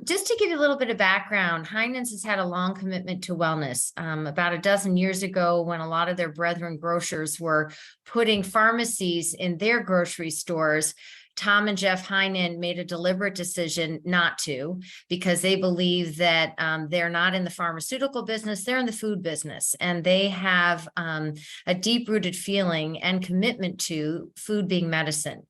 just to give you a little bit of background, Heinen's has had a long commitment to wellness. About a dozen years ago, when a lot of their brethren grocers were putting pharmacies in their grocery stores, Tom and Jeff Heinen made a deliberate decision not to, because they believe that they're not in the pharmaceutical business, they're in the food business. And they have a deep-rooted feeling and commitment to food being medicine.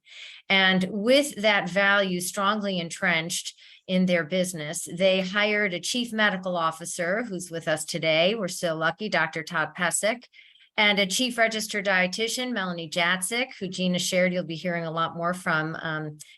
And with that value strongly entrenched in their business, they hired a chief medical officer who's with us today. We're so lucky, Dr. Todd Pesek, and a chief registered dietitian, Melanie Jatsek, who Gina shared you'll be hearing a lot more from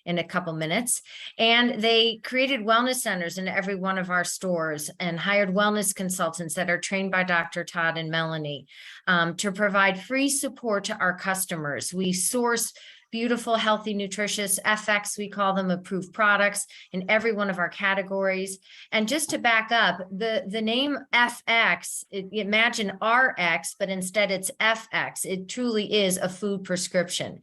in a couple minutes. And they created wellness centers in every one of our stores and hired wellness consultants that are trained by Dr. Todd and Melanie to provide free support to our customers. We source beautiful, healthy, nutritious FX, we call them, approved products in every one of our categories. And just to back up, the name FX, imagine RX, but instead it's FX. It truly is a food prescription.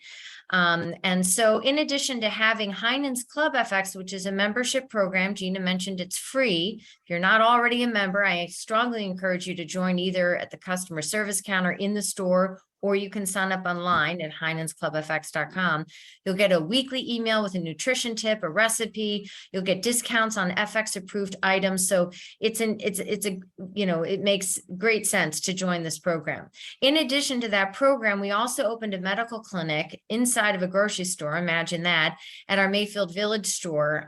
And so in addition to having Heinen's Club FX, which is a membership program, Gina mentioned it's free. If you're not already a member, I strongly encourage you to join either at the customer service counter in the store, or you can sign up online at heinensclubfx.com. You'll get a weekly email with a nutrition tip, a recipe. You'll get discounts on FX approved items. So it makes great sense to join this program. In addition to that program, we also opened a medical clinic inside of a grocery store. Imagine that, at our Mayfield Village store,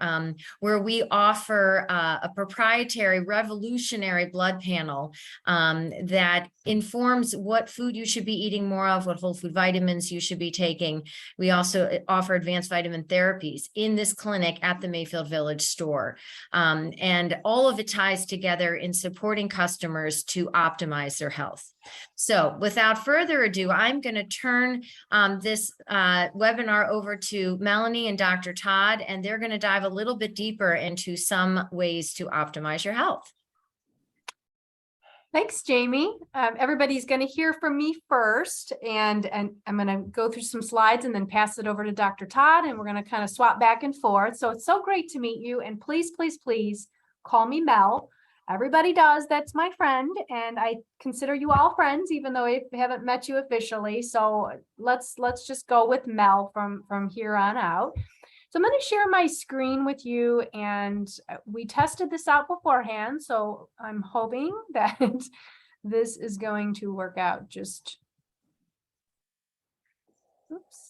where we offer a proprietary revolutionary blood panel that informs what food you should be eating more of, what whole food vitamins you should be taking. We also offer advanced vitamin therapies in this clinic at the Mayfield Village store. And all of it ties together in supporting customers to optimize their health. So without further ado, I'm going to turn this webinar over to Melanie and Dr. Todd, and they're going to dive a little bit deeper into some ways to optimize your health. Thanks, Jamie. Everybody's going to hear from me first, and I'm going to go through some slides and then pass it over to Dr. Todd, and we're going to kind of swap back and forth. So it's so great to meet you, and please, please, please call me Mel. Everybody does. That's my friend, and I consider you all friends, even though I haven't met you officially. So let's just go with Mel from here on out. So I'm going to share my screen with you, and we tested this out beforehand, so I'm hoping that this is going to work out.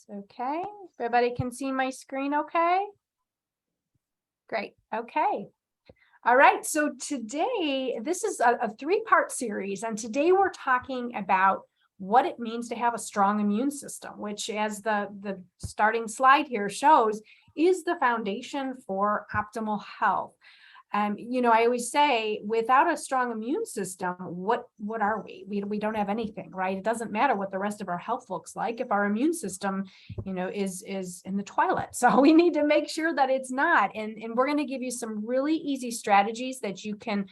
Okay. Everybody can see my screen okay? Great, okay. All right, so today, this is a three-part series, and today we're talking about what it means to have a strong immune system, which, as the starting slide here shows, is the foundation for optimal health. I always say, without a strong immune system, what are we? We don't have anything, right? It doesn't matter what the rest of our health looks like if our immune system, is in the toilet. So we need to make sure that it's not. And we're going to give you some really easy strategies that you can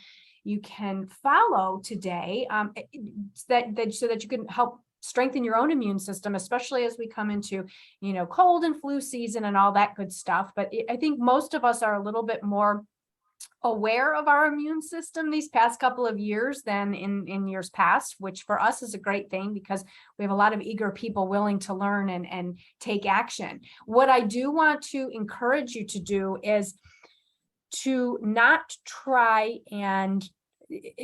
follow today, so that you can help strengthen your own immune system, especially as we come into, cold and flu season and all that good stuff. But I think most of us are a little bit more aware of our immune system these past couple of years than in years past, which for us is a great thing because we have a lot of eager people willing to learn and take action. What I do want to encourage you to do is to not try and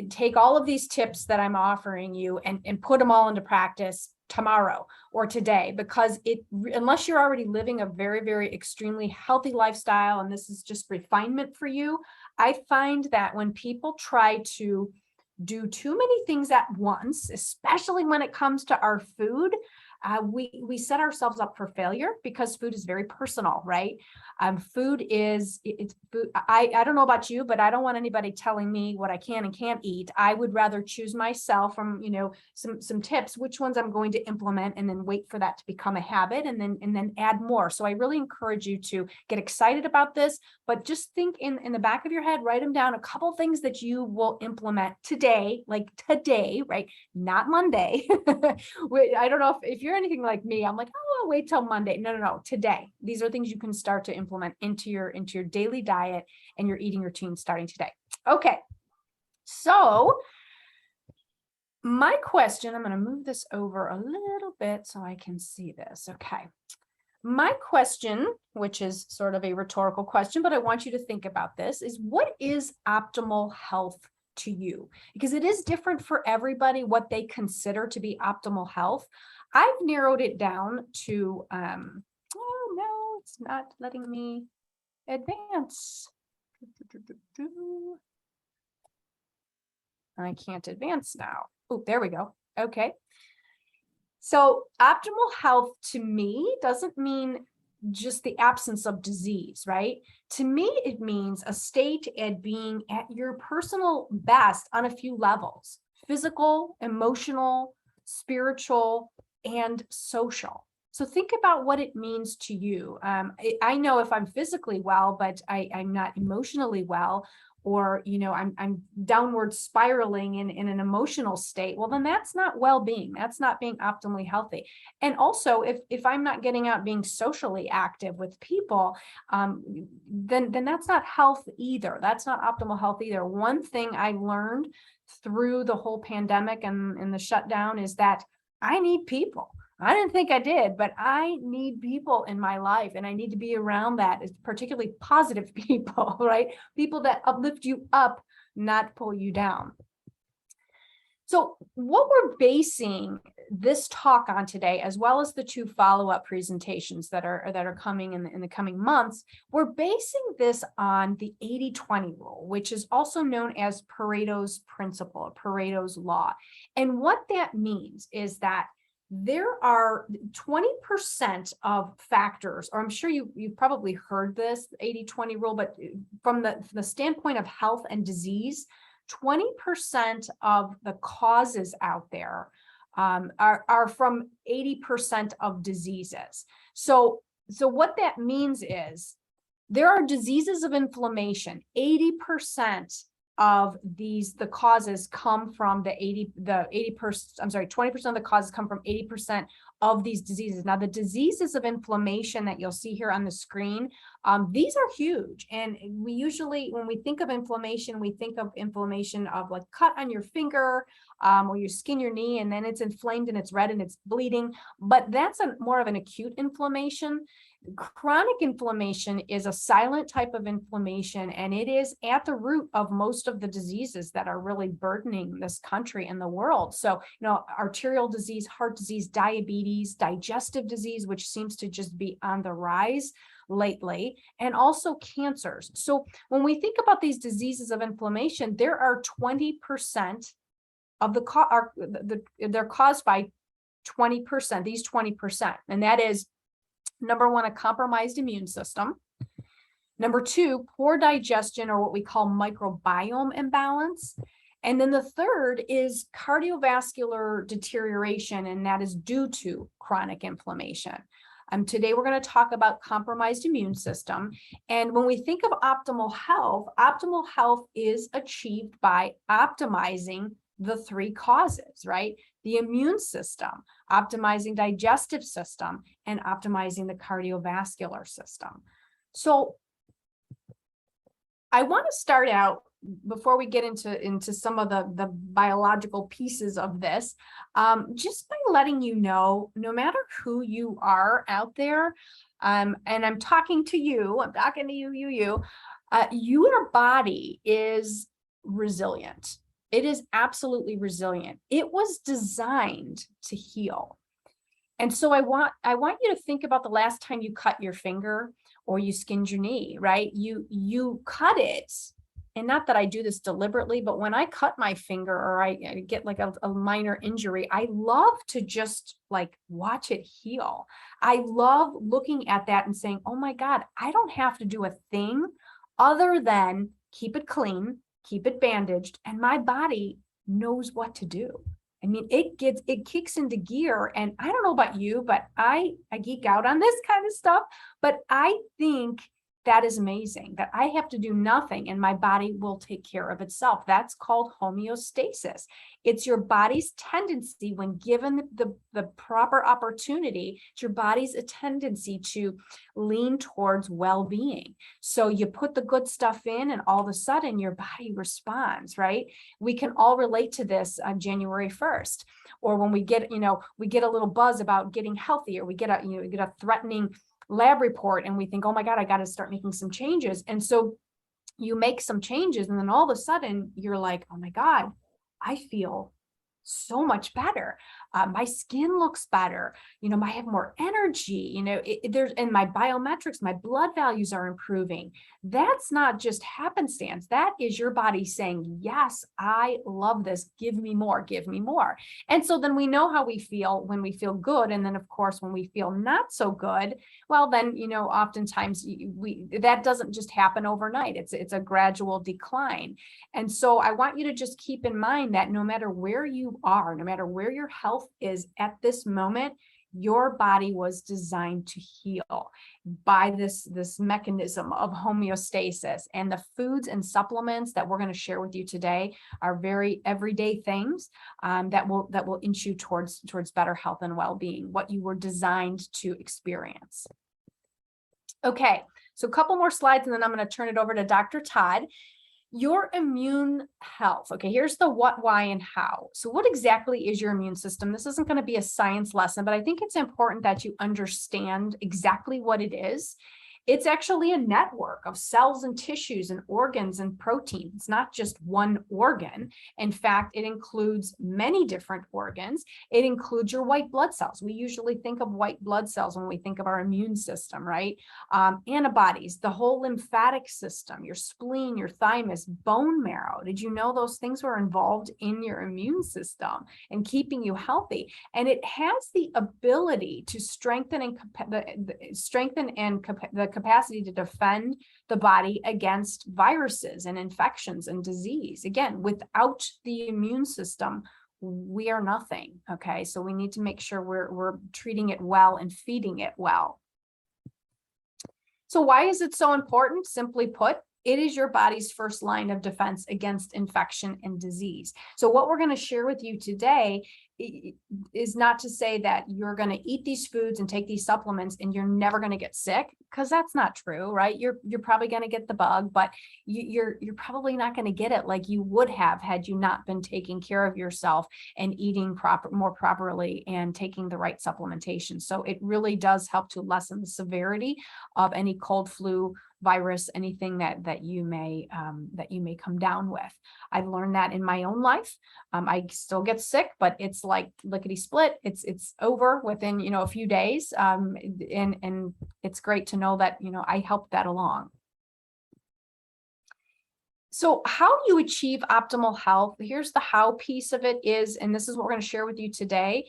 take all of these tips that I'm offering you and put them all into practice tomorrow or today, because unless you're already living a very, very extremely healthy lifestyle, and this is just refinement for you, I find that when people try to do too many things at once, especially when it comes to our food, we set ourselves up for failure because food is very personal, right? Food is, it's food. I don't know about you, but I don't want anybody telling me what I can and can't eat. I would rather choose myself from, some tips, which ones I'm going to implement, and then wait for that to become a habit, and then add more. So I really encourage you to get excited about this, but just think in the back of your head, write them down, a couple things that you will implement today, like today, right? Not Monday. I don't know if you're you're anything like me, I'm like, oh, I'll wait till Monday. No. Today, these are things you can start to implement into your daily diet and your eating routine starting today. Okay. So my question, I'm going to move this over a little bit so I can see this. Okay. My question, which is sort of a rhetorical question, but I want you to think about this, is what is optimal health to you? Because it is different for everybody what they consider to be optimal health. I've narrowed it down to, oh no, it's not letting me advance. I can't advance now. Oh, there we go. Okay. So optimal health to me doesn't mean just the absence of disease, right? To me, it means a state at being at your personal best on a few levels: physical, emotional, spiritual, and social. So think about what it means to you. I know if I'm physically well, but I'm not emotionally well, or I'm downward spiraling in an emotional state, well, then that's not well-being. That's not being optimally healthy. And also, if I'm not getting out being socially active with people, then that's not health either. That's not optimal health either. One thing I learned through the whole pandemic and the shutdown is that I need people. I didn't think I did, but I need people in my life, and I need to be around that, particularly positive people, right? People that uplift you up, not pull you down. So what we're basing this talk on today, as well as the 2 follow-up presentations that are coming in the coming months, we're basing this on the 80-20 rule, which is also known as Pareto's principle, or Pareto's law. And what that means is that there are 20% of factors, or I'm sure you've probably heard this 80-20 rule, but from the standpoint of health and disease, 20% of the causes out there are from 80% of diseases. So what that means is there are diseases of inflammation. 80% of the causes come from 20% of the causes come from 80% of these diseases. Now, the diseases of inflammation that you'll see here on the screen, these are huge. And we usually, when we think of inflammation, we think of inflammation of like cut on your finger, or you skin your knee, and then it's inflamed and it's red and it's bleeding. But that's more of an acute inflammation. Chronic inflammation is a silent type of inflammation, and it is at the root of most of the diseases that are really burdening this country and the world. So, arterial disease, heart disease, diabetes, digestive disease, which seems to just be on the rise lately, and also cancers. So when we think about these diseases of inflammation, there are 20% of they're caused by 20%, these 20%, and that is, number 1, a compromised immune system. Number 2, poor digestion, or what we call microbiome imbalance. And then the third is cardiovascular deterioration, and that is due to chronic inflammation. Today, we're going to talk about compromised immune system. And when we think of optimal health is achieved by optimizing the 3 causes, right? The immune system, optimizing digestive system, and optimizing the cardiovascular system. So I want to start out, before we get into some of the biological pieces of this, just by letting you know, no matter who you are out there, and I'm talking to you, your body is resilient. It is absolutely resilient. It was designed to heal. And so I want you to think about the last time you cut your finger or you skinned your knee, right? You cut it, and not that I do this deliberately, but when I cut my finger or I get like a minor injury, I love to just like watch it heal. I love looking at that and saying, oh my God, I don't have to do a thing other than keep it clean, keep it bandaged, and my body knows what to do. I mean, it kicks into gear. And I don't know about you, but I geek out on this kind of stuff. But I think that is amazing, that I have to do nothing and my body will take care of itself. That's called homeostasis. It's your body's tendency, when given the proper opportunity, it's your body's tendency to lean towards well-being. So you put the good stuff in and all of a sudden your body responds, right? We can all relate to this on January 1st, or when we get, we get a little buzz about getting healthier. We get a threatening lab report and we think, oh my God, I got to start making some changes. And so you make some changes and then all of a sudden you're like, oh my God, I feel so much better. My skin looks better. I have more energy, and my biometrics, my blood values are improving. That's not just happenstance. That is your body saying, yes, I love this. Give me more, give me more. And so then we know how we feel when we feel good. And then of course, when we feel not so good, well, then, oftentimes that doesn't just happen overnight. It's a gradual decline. And so I want you to just keep in mind that no matter where you are, no matter where your health is at this moment, your body was designed to heal by this mechanism of homeostasis. And the foods and supplements that we're going to share with you today are very everyday things that will inch you towards better health and well-being, what you were designed to experience. Okay, so a couple more slides and then I'm going to turn it over to Dr. Todd. Your immune health. Okay, here's the what, why, and how. So what exactly is your immune system? This isn't going to be a science lesson, but I think it's important that you understand exactly what it is. It's actually a network of cells and tissues and organs and proteins. It's not just one organ. In fact, it includes many different organs. It includes your white blood cells. We usually think of white blood cells when we think of our immune system, right? Antibodies, the whole lymphatic system, your spleen, your thymus, bone marrow. Did you know those things were involved in your immune system and keeping you healthy? And it has the ability to strengthen the capacity to defend the body against viruses and infections and disease. Again, without the immune system, we are nothing. Okay, so we need to make sure we're treating it well and feeding it well. So why is it so important? Simply put, it is your body's first line of defense against infection and disease. So what we're going to share with you today is not to say that you're going to eat these foods and take these supplements and you're never going to get sick, because that's not true, right? You're probably going to get the bug, but you're probably not going to get it like you would have had you not been taking care of yourself and eating more properly and taking the right supplementation. So it really does help to lessen the severity of any cold, flu, virus, anything that you may come down with. I've learned that in my own life. I still get sick, but it's like lickety split. It's over within a few days, and it's great to know that I helped that along. So how do you achieve optimal health? Here's the how piece of it is, and this is what we're going to share with you today.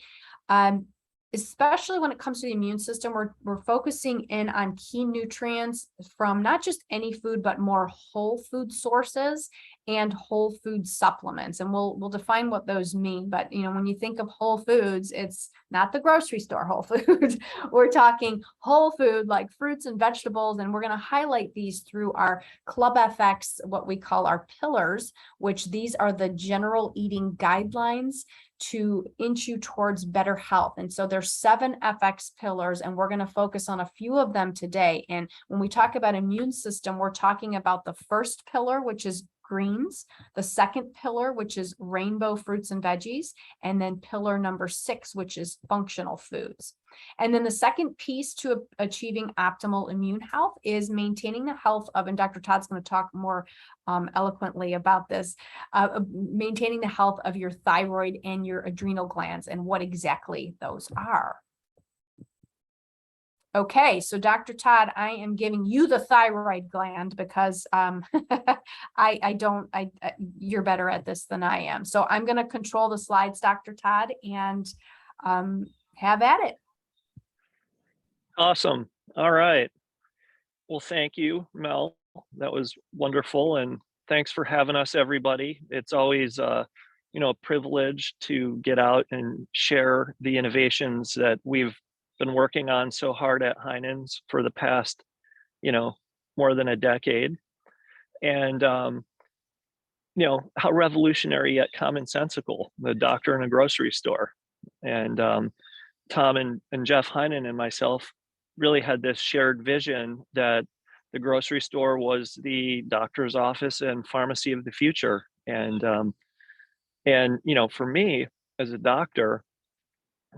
Especially when it comes to the immune system, we're focusing in on key nutrients from not just any food, but more whole food sources and whole food supplements. And we'll define what those mean. But when you think of whole foods, it's not the grocery store whole food. We're talking whole food like fruits and vegetables. And we're going to highlight these through our Club FX, what we call our pillars, which these are the general eating guidelines to inch you towards better health. And so there's 7 FX pillars, and we're going to focus on a few of them today. And when we talk about immune system, we're talking about the first pillar, which is greens, the second pillar, which is rainbow fruits and veggies, and then pillar number 6, which is functional foods. And then the second piece to achieving optimal immune health is maintaining the health of, and Dr. Todd's going to talk more eloquently about this, maintaining the health of your thyroid and your adrenal glands and what exactly those are. Okay, so Dr. Todd, I am giving you the thyroid gland because you're better at this than I am. So I'm going to control the slides, Dr. Todd, and have at it. Awesome. All right. Well, thank you, Mel. That was wonderful. And thanks for having us, everybody. It's always a privilege to get out and share the innovations that we've been working on so hard at Heinen's for the past, more than a decade. And, you know, how revolutionary yet commonsensical, the doctor in a grocery store. And Tom and Jeff Heinen and myself really had this shared vision that the grocery store was the doctor's office and pharmacy of the future. And you know, for me as a doctor,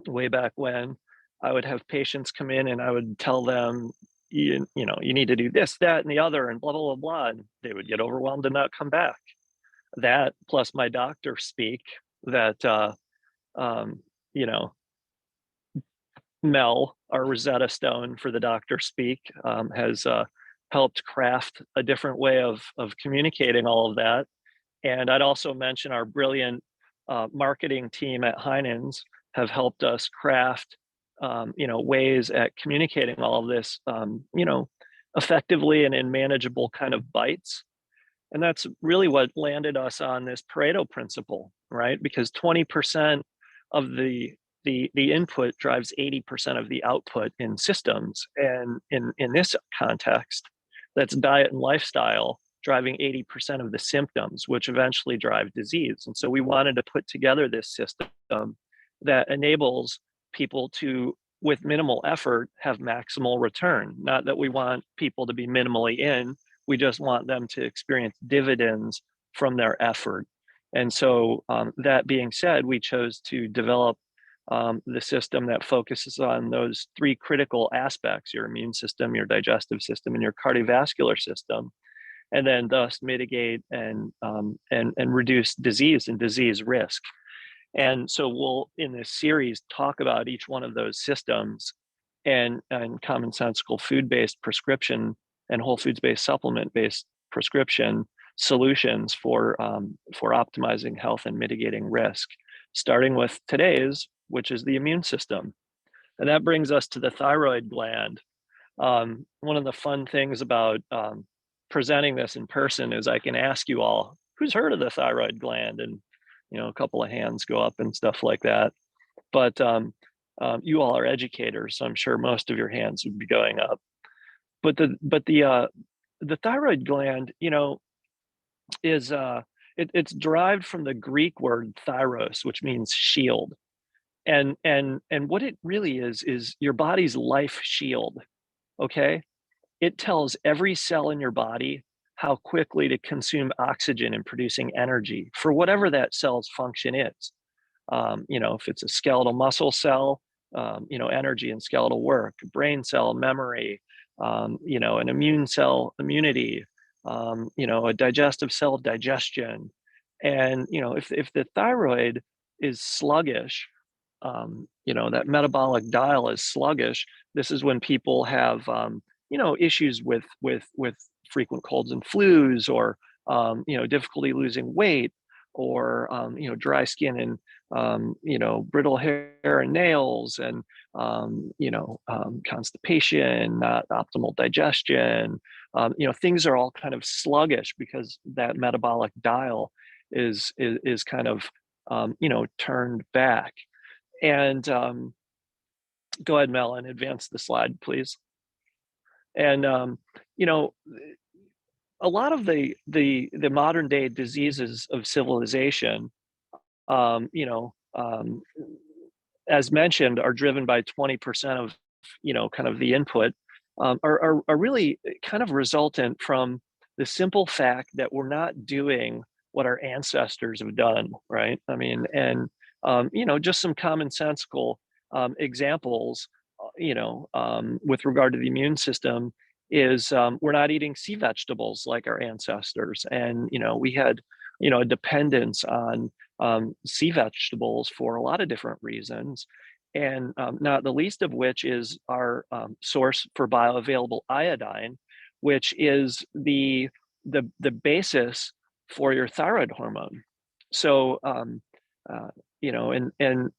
way back when, I would have patients come in and I would tell them, you know, you need to do this, that, and the other, and blah, blah, blah, blah. And they would get overwhelmed and not come back. That plus my doctor speak that, you know, Mel, our Rosetta Stone for the doctor speak, has helped craft a different way of communicating all of that. And I'd also mention our brilliant marketing team at Heinen's have helped us craft, you know, ways at communicating all of this, you know, effectively and in manageable kind of bites. And that's really what landed us on this Pareto principle, right? Because 20% of the input drives 80% of the output in systems. And in this context, that's diet and lifestyle driving 80% of the symptoms, which eventually drive disease. And so we wanted to put together this system that enables people to, with minimal effort, have maximal return. Not that we want people to be minimally in, we just want them to experience dividends from their effort. And so that being said, we chose to develop the system that focuses on those three critical aspects: your immune system, your digestive system, and your cardiovascular system, and then thus mitigate and reduce disease and disease risk. And so we'll, in this series, talk about each one of those systems and commonsensical food-based prescription and whole foods-based supplement-based prescription solutions for optimizing health and mitigating risk, starting with today's, which is the immune system. And that brings us to the thyroid gland. One of the fun things about presenting this in person is I can ask you all, who's heard of the thyroid gland? And, you know, a couple of hands go up and stuff like that. But you all are educators, so I'm sure most of your hands would be going up. But the thyroid gland, you know, is it's derived from the Greek word thyros, which means shield. And what it really is your body's life shield. Okay, it tells every cell in your body how quickly to consume oxygen and producing energy for whatever that cell's function is. You know, if it's a skeletal muscle cell, you know, energy and skeletal work, brain cell, memory, you know, an immune cell, immunity, you know, a digestive cell, digestion. And, you know, if the thyroid is sluggish, you know, that metabolic dial is sluggish, this is when people have, you know, issues with frequent colds and flus, or, you know, difficulty losing weight, or, you know, dry skin and, you know, brittle hair and nails, and, you know, constipation, not optimal digestion. You know, things are all kind of sluggish because that metabolic dial is kind of, you know, turned back. And go ahead, Mel, and advance the slide, please. And you know, a lot of the modern day diseases of civilization, you know, as mentioned, are driven by 20% of, you know, kind of the input, are really kind of resultant from the simple fact that we're not doing what our ancestors have done, right? I mean, and you know, just some commonsensical examples, you know, with regard to the immune system is we're not eating sea vegetables like our ancestors. And, you know, we had, you know, a dependence on sea vegetables for a lot of different reasons. And not the least of which is our source for bioavailable iodine, which is the basis for your thyroid hormone. So, you know, and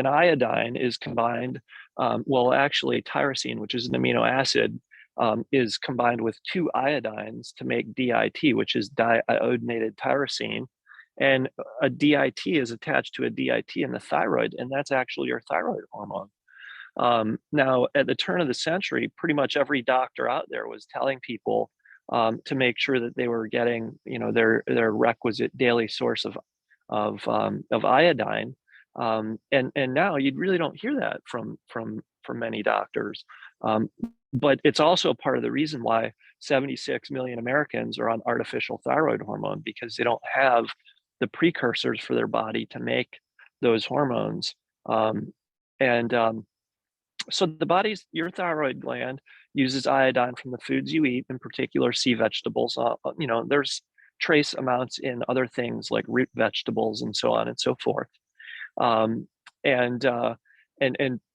iodine is combined, well, actually tyrosine, which is an amino acid, is combined with two iodines to make DIT, which is diiodinated tyrosine. And a DIT is attached to a DIT in the thyroid, and that's actually your thyroid hormone. Now, at the turn of the century, pretty much every doctor out there was telling people to make sure that they were getting, their requisite daily source of iodine. And now you really don't hear that from many doctors. But it's also part of the reason why 76 million Americans are on artificial thyroid hormone, because they don't have the precursors for their body to make those hormones. And so your thyroid gland uses iodine from the foods you eat, in particular sea vegetables. There's trace amounts in other things like root vegetables and so on and so forth. And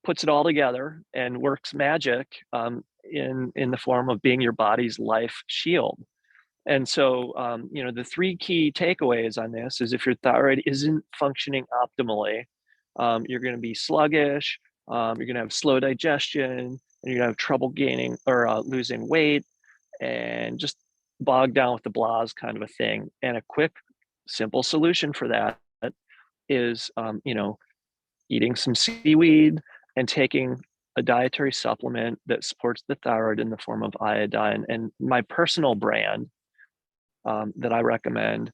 puts it all together and works magic in the form of being your body's life shield. And so, the three key takeaways on this is, if your thyroid isn't functioning optimally, you're going to be sluggish, you're going to have slow digestion, and you're going to have trouble gaining or losing weight, and just bogged down with the blahs kind of a thing. And a quick, simple solution for that is, eating some seaweed and taking a dietary supplement that supports the thyroid in the form of iodine. And my personal brand that I recommend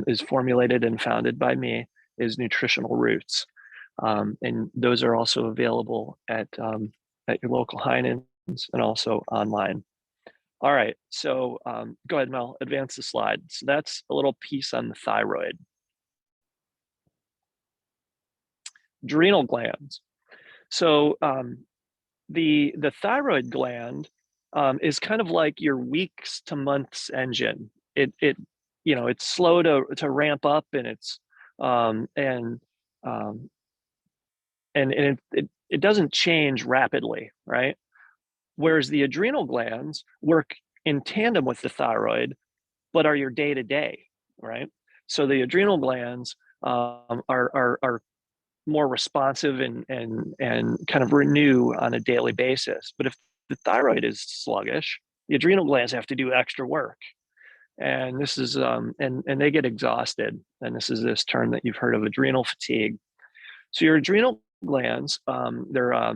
is formulated and founded by me, is Nutritional Roots. And those are also available at your local Heinens and also online. All right, so go ahead, Mel, advance the slide. So that's a little piece on the thyroid. Adrenal glands. So the thyroid gland is kind of like your weeks to months engine. It's slow to ramp up, and it doesn't change rapidly, right? Whereas the adrenal glands work in tandem with the thyroid, but are your day to day, right? So the adrenal glands are more responsive and kind of renew on a daily basis. But if the thyroid is sluggish, the adrenal glands have to do extra work. And this is, and they get exhausted. And this is this term that you've heard of, adrenal fatigue. So your adrenal glands, they're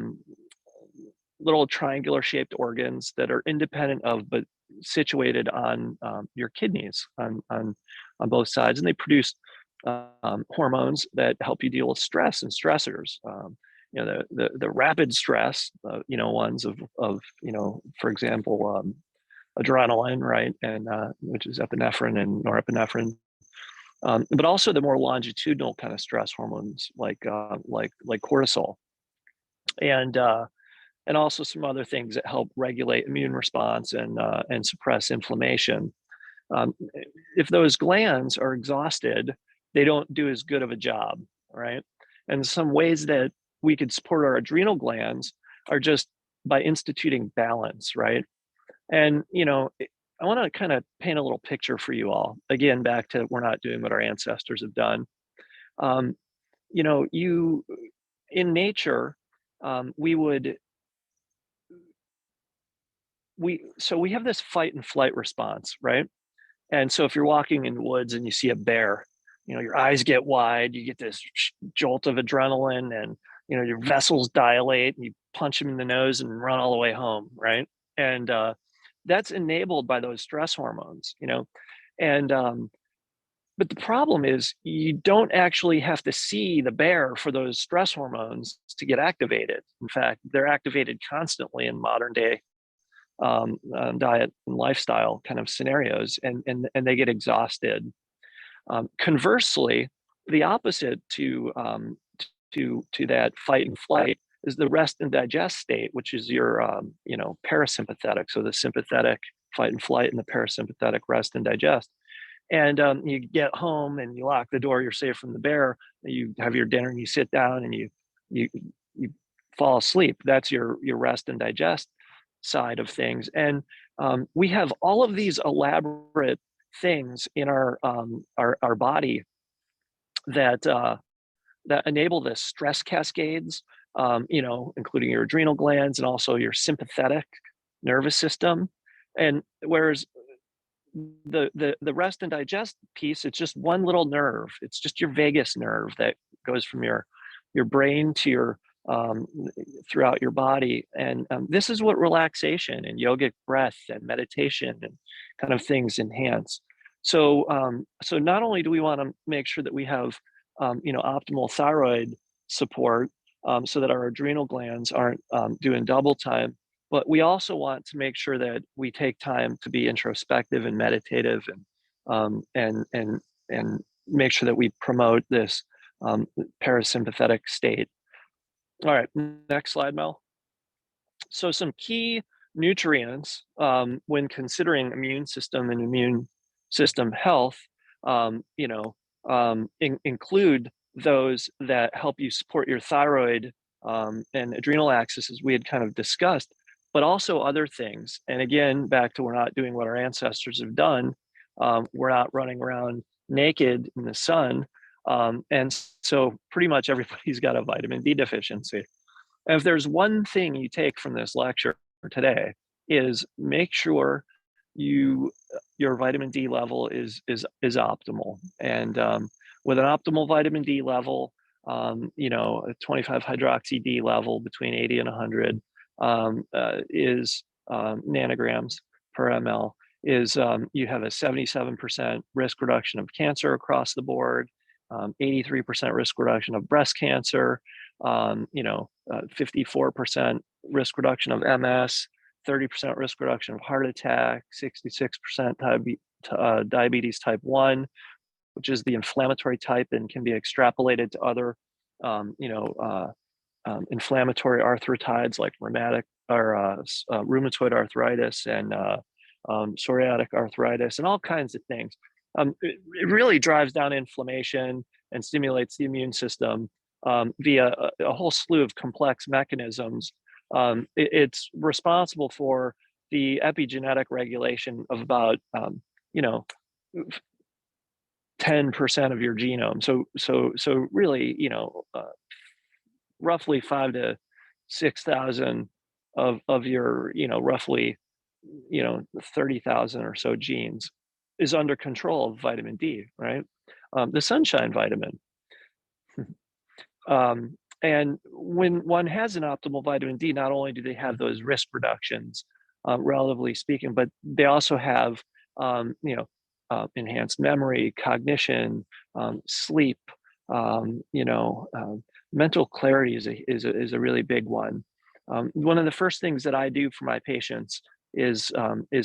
little triangular shaped organs that are independent of, but situated on your kidneys on both sides. And they produce hormones that help you deal with stress and stressors. The rapid stress, ones of for example, adrenaline, right, and which is epinephrine and norepinephrine, but also the more longitudinal kind of stress hormones like cortisol, and also some other things that help regulate immune response and suppress inflammation. If those glands are exhausted, they don't do as good of a job, right? And some ways that we could support our adrenal glands are just by instituting balance, right? And, I want to kind of paint a little picture for you all. Again, back to, we're not doing what our ancestors have done. In nature, we have this fight and flight response, right? And so if you're walking in the woods and you see a bear, your eyes get wide, you get this jolt of adrenaline, and, your vessels dilate, and you punch them in the nose and run all the way home, right? And that's enabled by those stress hormones, and but the problem is, you don't actually have to see the bear for those stress hormones to get activated. In fact, they're activated constantly in modern day diet and lifestyle kind of scenarios, and they get exhausted. Conversely, the opposite to that fight and flight is the rest and digest state, which is your parasympathetic. So the sympathetic fight and flight, and the parasympathetic rest and digest. And you get home and you lock the door, you're safe from the bear, you have your dinner and you sit down and you fall asleep. That's your rest and digest side of things. And we have all of these elaborate things in our body that enable this stress cascades, including your adrenal glands and also your sympathetic nervous system. And whereas the rest and digest piece, it's just one little nerve. It's just your vagus nerve that goes from your brain to your um, throughout your body. And this is what relaxation and yogic breath and meditation and kind of things enhance. So, so not only do we want to make sure that we have, optimal thyroid support, so that our adrenal glands aren't doing double time, but we also want to make sure that we take time to be introspective and meditative, and make sure that we promote this parasympathetic state. All right, next slide, Mel. So some key nutrients when considering immune system and immune system health, include those that help you support your thyroid and adrenal axis, as we had kind of discussed, but also other things. And again, back to, we're not doing what our ancestors have done. We're not running around naked in the sun. And so pretty much everybody's got a vitamin D deficiency. And if there's one thing you take from this lecture today, is make sure your vitamin D level is optimal. And with an optimal vitamin D level, a 25 hydroxy D level between 80 and 100 is nanograms per ml, is you have a 77% risk reduction of cancer across the board, 83% risk reduction of breast cancer, 54% risk reduction of MS, 30% risk reduction of heart attack, 66% diabetes type 1, which is the inflammatory type and can be extrapolated to other inflammatory arthritides like rheumatoid arthritis and psoriatic arthritis and all kinds of things. It really drives down inflammation and stimulates the immune system via a whole slew of complex mechanisms. It's responsible for the epigenetic regulation of about 10% of your genome. So really, roughly 5 to 6,000 of your, roughly, 30,000 or so genes is under control of vitamin D, right? The sunshine vitamin. And when one has an optimal vitamin D, not only do they have those risk reductions, relatively speaking, but they also have, enhanced memory, cognition, sleep, mental clarity is a really big one. One of the first things that I do for my patients is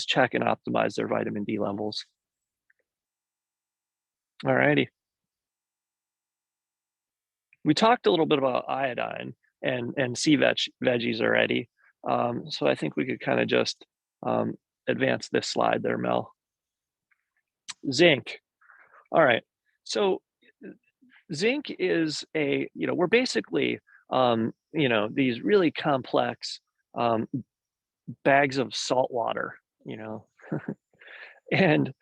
check and optimize their vitamin D levels. All righty. We talked a little bit about iodine and sea veggies already. So I think we could kind of just advance this slide there, Mel. Zinc. All right. So zinc is we're basically, these really complex bags of salt water, and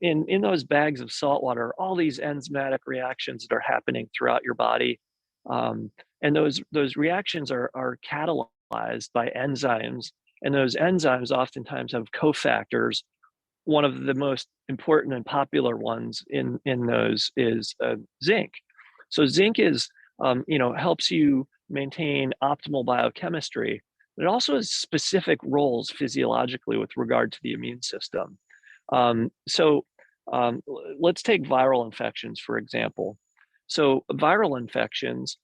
in those bags of salt water, all these enzymatic reactions that are happening throughout your body, and those reactions are catalyzed by enzymes, and those enzymes oftentimes have cofactors. One of the most important and popular ones in those is zinc. So zinc is helps you maintain optimal biochemistry, but it also has specific roles physiologically with regard to the immune system. Let's take viral infections, for example. So viral infections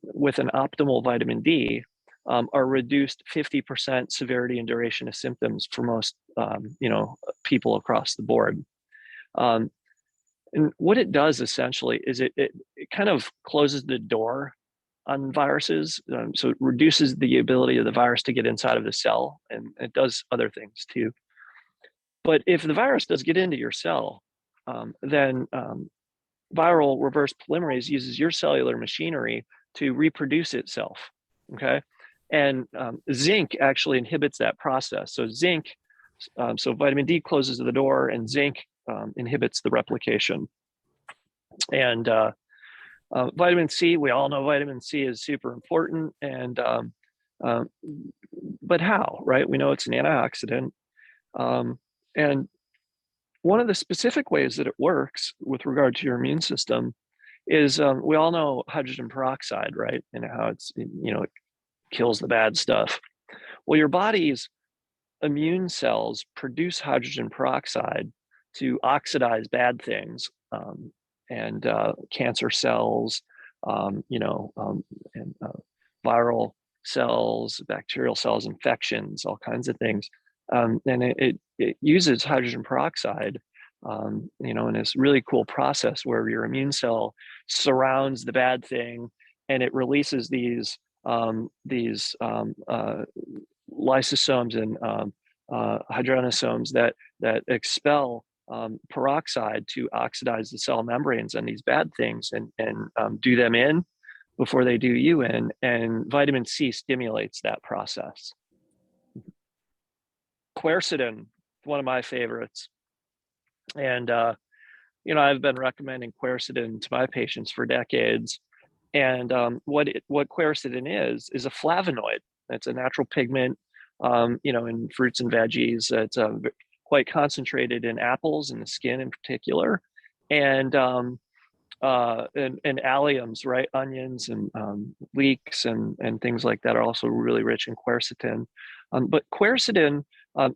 with an optimal vitamin D are reduced 50% severity and duration of symptoms for most, people across the board. And what it does essentially is it kind of closes the door on viruses. So it reduces the ability of the virus to get inside of the cell, and it does other things too. But if the virus does get into your cell, then viral reverse polymerase uses your cellular machinery to reproduce itself, okay? And zinc actually inhibits that process. So so vitamin D closes the door, and zinc inhibits the replication. And vitamin C, we all know vitamin C is super important, and but how, right? We know it's an antioxidant. And one of the specific ways that it works with regard to your immune system is we all know hydrogen peroxide, right? And how it's, it kills the bad stuff. Well, your body's immune cells produce hydrogen peroxide to oxidize bad things, and cancer cells, and viral cells, bacterial cells, infections, all kinds of things. And it uses hydrogen peroxide, in this really cool process where your immune cell surrounds the bad thing, and it releases these lysosomes and hydronosomes that expel peroxide to oxidize the cell membranes and these bad things, and do them in before they do you in. And vitamin C stimulates that process. Quercetin, one of my favorites. And, I've been recommending quercetin to my patients for decades. And what quercetin is a flavonoid. It's a natural pigment, in fruits and veggies. It's quite concentrated in apples and the skin in particular, and alliums, right? Onions and leeks and things like that are also really rich in quercetin. But quercetin,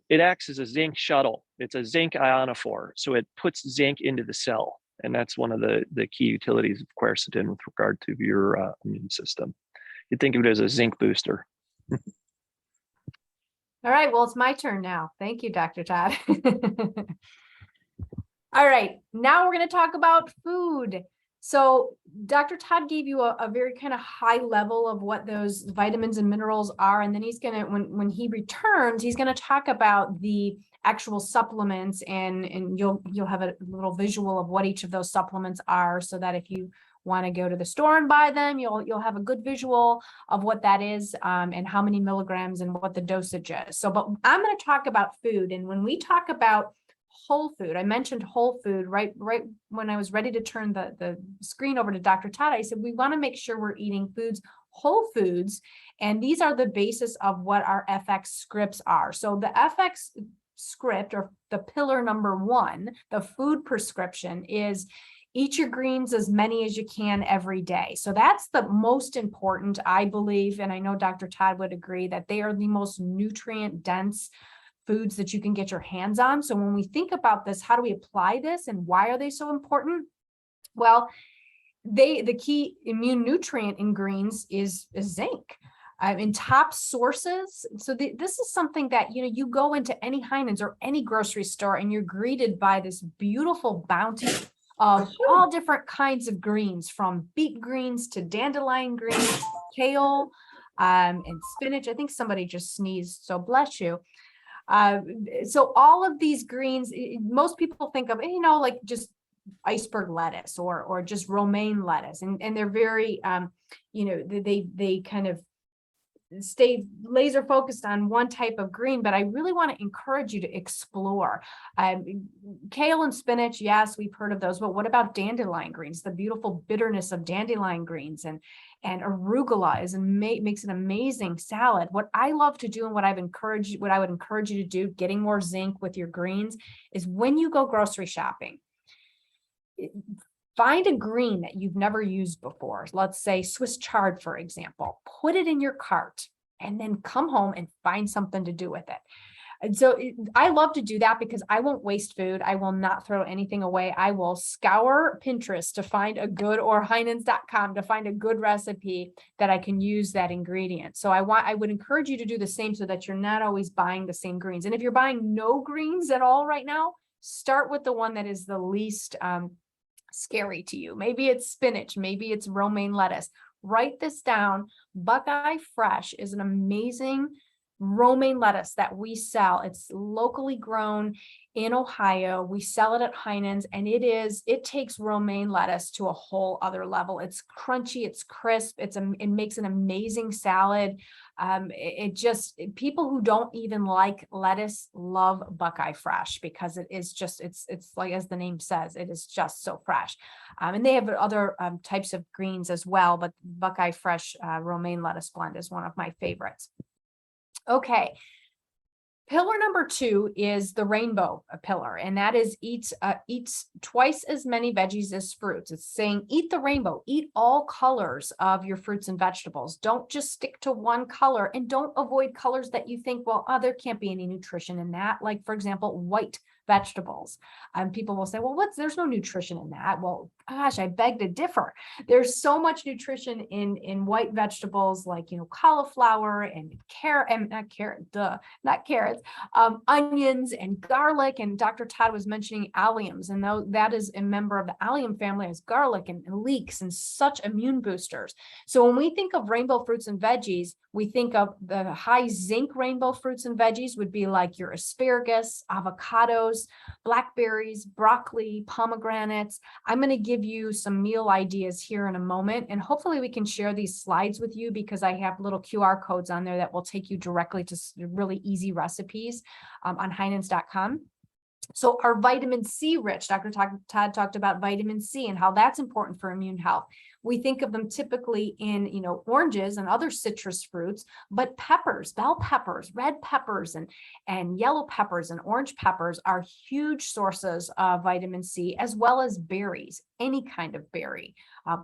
it acts as a zinc shuttle. It's a zinc ionophore, so it puts zinc into the cell, and that's one of the key utilities of quercetin with regard to your immune system. You think of it as a zinc booster. All right, well, it's my turn now. Thank you, Dr. Todd. All right, now we're going to talk about food. So Dr. Todd gave you a very kind of high level of what those vitamins and minerals are. And then he's going to, when he returns, he's going to talk about the actual supplements, and you'll have a little visual of what each of those supplements are, so that if you want to go to the store and buy them, you'll have a good visual of what that is, and how many milligrams and what the dosage is. So, but I'm going to talk about food. And when we talk about whole food, I mentioned whole food right when I was ready to turn the screen over to Dr. Todd. I said, we want to make sure we're eating whole foods. And these are the basis of what our FX scripts are. So the FX script, or the pillar number 1, the food prescription, is eat your greens as many as you can every day. So that's the most important, I believe, and I know Dr. Todd would agree, that they are the most nutrient dense foods that you can get your hands on. So when we think about this, how do we apply this and why are they so important? Well, the key immune nutrient in greens is zinc. In top sources. So this is something that, you go into any Heinen's or any grocery store and you're greeted by this beautiful bounty of all different kinds of greens, from beet greens to dandelion greens, kale, and spinach. I think somebody just sneezed, so bless you. So all of these greens, most people think of, like just iceberg lettuce or just romaine lettuce. And they're very, they kind of stay laser focused on one type of green, but I really want to encourage you to explore. Kale and spinach, yes, we've heard of those, but what about dandelion greens? The beautiful bitterness of dandelion greens, and arugula makes an amazing salad. What I love to do, and what I would encourage you to do, getting more zinc with your greens, is when you go grocery shopping, find a green that you've never used before. Let's say Swiss chard, for example. Put it in your cart and then come home and find something to do with it. And so I love to do that because I won't waste food. I will not throw anything away. I will scour Pinterest to find a good, or Heinens.com to find a good recipe that I can use that ingredient. So I would encourage you to do the same, so that you're not always buying the same greens. And if you're buying no greens at all right now, start with the one that is the least scary to you. Maybe it's spinach, maybe it's romaine lettuce. Write this down. Buckeye Fresh is an amazing romaine lettuce that we sell. It's locally grown in Ohio. We sell it at Heinen's, and it takes romaine lettuce to a whole other level. It's crunchy, it's crisp, it makes an amazing salad. People who don't even like lettuce love Buckeye Fresh, because it is just, it's like, as the name says, it is just so fresh. And they have other types of greens as well, but Buckeye Fresh romaine lettuce blend is one of my favorites. Okay. Pillar number 2 is the rainbow pillar, and that is eats twice as many veggies as fruits. It's saying eat the rainbow, eat all colors of your fruits and vegetables. Don't just stick to one color, and don't avoid colors that you think, well, there can't be any nutrition in that. Like, for example, white vegetables. People will say, well, there's no nutrition in that. Well, gosh, I beg to differ. There's so much nutrition in white vegetables, like, cauliflower and not carrots, onions and garlic. And Dr. Todd was mentioning alliums, and that is a member of the allium family, as garlic and leeks and such immune boosters. So when we think of rainbow fruits and veggies, we think of the high zinc rainbow fruits and veggies would be like your asparagus, avocados, blackberries, broccoli, pomegranates. I'm going to give you some meal ideas here in a moment, and hopefully we can share these slides with you, because I have little QR codes on there that will take you directly to really easy recipes on Heinens.com. So our vitamin C rich, Dr. Todd talked about vitamin C and how that's important for immune health. We think of them typically in, oranges and other citrus fruits, but peppers, bell peppers, red peppers, and yellow peppers and orange peppers are huge sources of vitamin C, as well as berries, any kind of berry,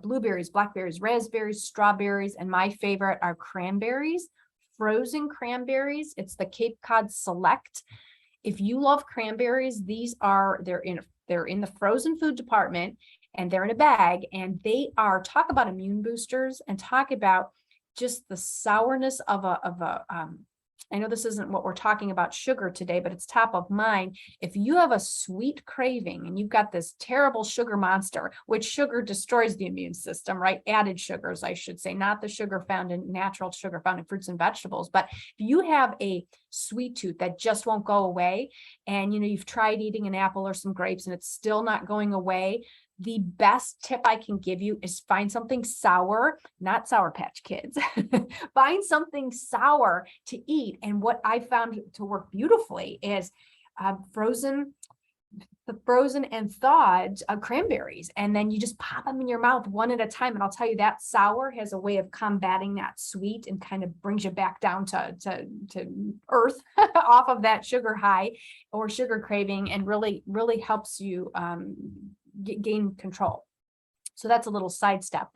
blueberries, blackberries, raspberries, strawberries, and my favorite are cranberries, frozen cranberries. It's the Cape Cod Select. If you love cranberries, they're in the frozen food department, and they're in a bag, and they are, talk about immune boosters, and talk about just the sourness of I know this isn't what we're talking about sugar today, but it's top of mind. If you have a sweet craving and you've got this terrible sugar monster, which sugar destroys the immune system, right? Added sugars, I should say, not the sugar found in natural sugar found in fruits and vegetables. But if you have a sweet tooth that just won't go away, and you've tried eating an apple or some grapes and it's still not going away, the best tip I can give you is find something sour, not Sour Patch Kids. Find something sour to eat. And what I found to work beautifully is frozen and thawed cranberries. And then you just pop them in your mouth one at a time. And I'll tell you, that sour has a way of combating that sweet and kind of brings you back down to earth off of that sugar high or sugar craving, and really, really helps you gain control. So that's a little sidestep.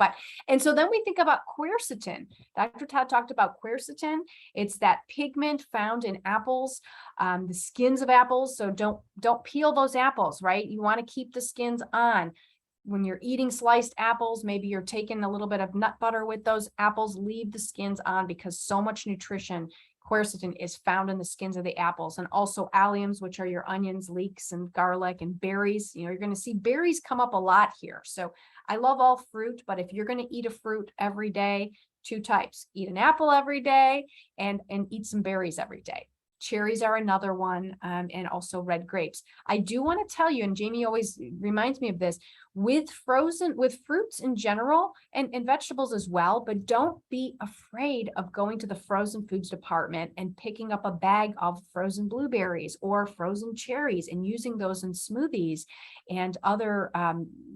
And so then we think about quercetin. Dr. Todd talked about quercetin. It's that pigment found in apples, the skins of apples. So don't peel those apples, right? You want to keep the skins on. When you're eating sliced apples, maybe you're taking a little bit of nut butter with those apples, leave the skins on, because so much nutrition, quercetin, is found in the skins of the apples. And also alliums, which are your onions, leeks, and garlic, and berries. You're going to see berries come up a lot here. So I love all fruit, but if you're going to eat a fruit every day, 2 types: eat an apple every day and eat some berries every day. Cherries are another one, and also red grapes. I do want to tell you, and Jamie always reminds me of this, with fruits in general, and vegetables as well, but don't be afraid of going to the frozen foods department and picking up a bag of frozen blueberries or frozen cherries and using those in smoothies and other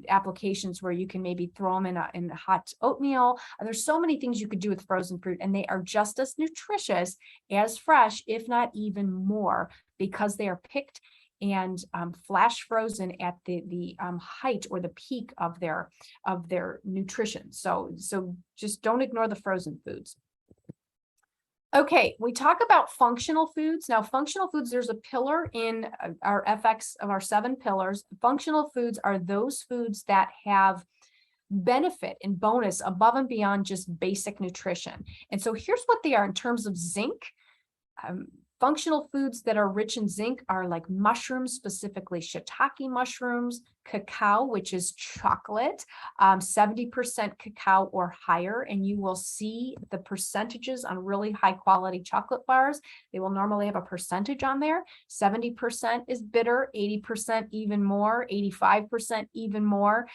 applications where you can maybe throw them in hot oatmeal. There's so many things you could do with frozen fruit, and they are just as nutritious as fresh, if not even more, because they are picked and flash frozen at the height or the peak of their nutrition. So just don't ignore the frozen foods. Okay, we talk about functional foods. Now, functional foods, there's a pillar in our FX of our 7 pillars. Functional foods are those foods that have benefit and bonus above and beyond just basic nutrition. And so here's what they are in terms of zinc. Functional foods that are rich in zinc are like mushrooms, specifically shiitake mushrooms, cacao, which is chocolate, 70% cacao or higher. And you will see the percentages on really high quality chocolate bars. They will normally have a percentage on there. 70% is bitter, 80% even more, 85% even more.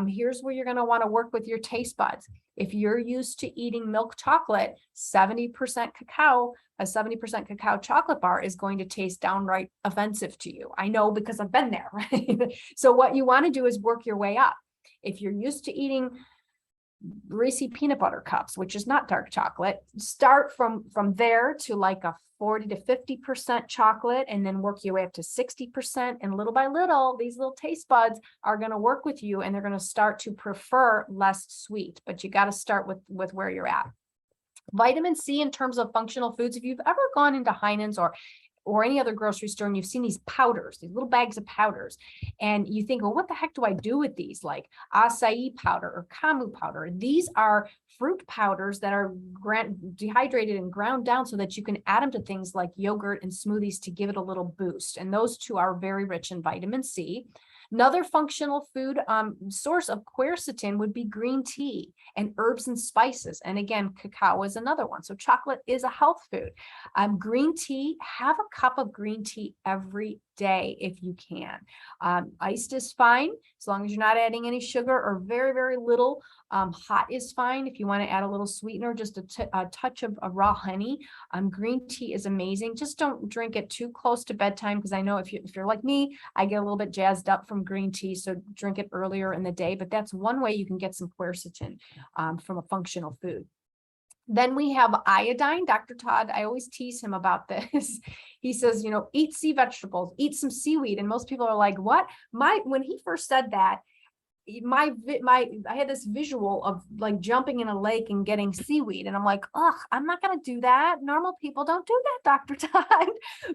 Here's where you're going to want to work with your taste buds. If you're used to eating milk chocolate, 70% cacao, a 70% cacao chocolate bar is going to taste downright offensive to you. I know, because I've been there, right? So what you want to do is work your way up. If you're used to eating Reese peanut butter cups, which is not dark chocolate. Start from there to like a 40 to 50% chocolate, and then work your way up to 60%. And little by little, these little taste buds are going to work with you, and they're going to start to prefer less sweet, but you got to start with where you're at. Vitamin C in terms of functional foods. If you've ever gone into Heinen's or any other grocery store and you've seen these powders, these little bags of powders, and you think, well, what the heck do I do with these? Like acai powder or camu powder. These are fruit powders that are dehydrated and ground down so that you can add them to things like yogurt and smoothies to give it a little boost. And those two are very rich in vitamin C. Another functional food source of quercetin would be green tea and herbs and spices. And again, cacao is another one. So chocolate is a health food. Green tea, have a cup of green tea every day if you can. Iced is fine as long as you're not adding any sugar or very, very little. Hot is fine if you want to add a little sweetener, just a touch of raw honey. Green tea is amazing. Just don't drink it too close to bedtime, because I know if you're like me, I get a little bit jazzed up from green tea, so drink it earlier in the day. But that's one way you can get some quercetin from a functional food. Then we have iodine. Dr. Todd, I always tease him about this. He says, eat sea vegetables, eat some seaweed. And most people are like, what? When he first said that, I had this visual of like jumping in a lake and getting seaweed. And I'm like, ugh, I'm not going to do that. Normal people don't do that, Dr. Todd.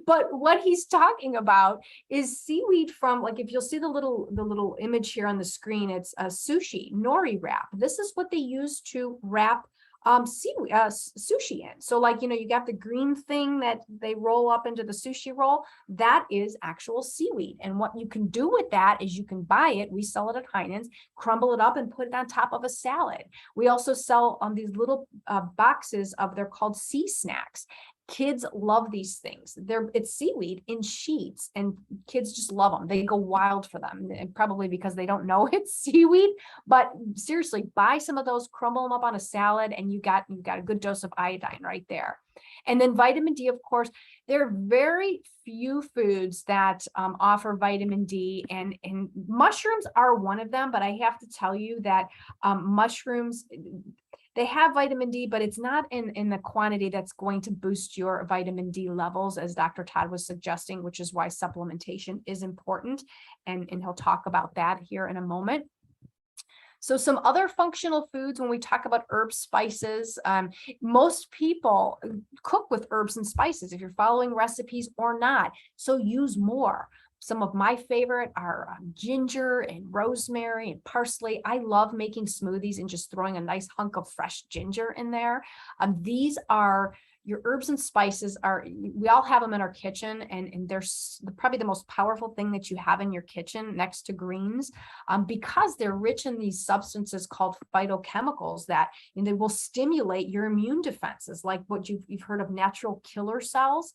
But what he's talking about is seaweed from, like, if you'll see the little image here on the screen, it's a sushi, nori wrap. This is what they use to wrap sushi in. So like, you got the green thing that they roll up into the sushi roll. That is actual seaweed. And what you can do with that is you can buy it. We sell it at Heinen's, crumble it up and put it on top of a salad. We also sell these little boxes they're called sea snacks. Kids love these things. It's seaweed in sheets, and kids just love them. They go wild for them, and probably because they don't know it's seaweed. But seriously, buy some of those, crumble them up on a salad, and you got a good dose of iodine right there. And then vitamin D, of course, there are very few foods that offer vitamin D, and mushrooms are one of them. But I have to tell you that mushrooms, they have vitamin D, but it's not in the quantity that's going to boost your vitamin D levels, as Dr. Todd was suggesting, which is why supplementation is important. And he'll talk about that here in a moment. So some other functional foods, when we talk about herbs, spices, most people cook with herbs and spices, if you're following recipes or not. So use more. Some of my favorite are ginger and rosemary and parsley. I love making smoothies and just throwing a nice hunk of fresh ginger in there. These are your herbs and spices. We all have them in our kitchen, and they're probably the most powerful thing that you have in your kitchen next to greens, because they're rich in these substances called phytochemicals that they will stimulate your immune defenses, like what you've heard of natural killer cells.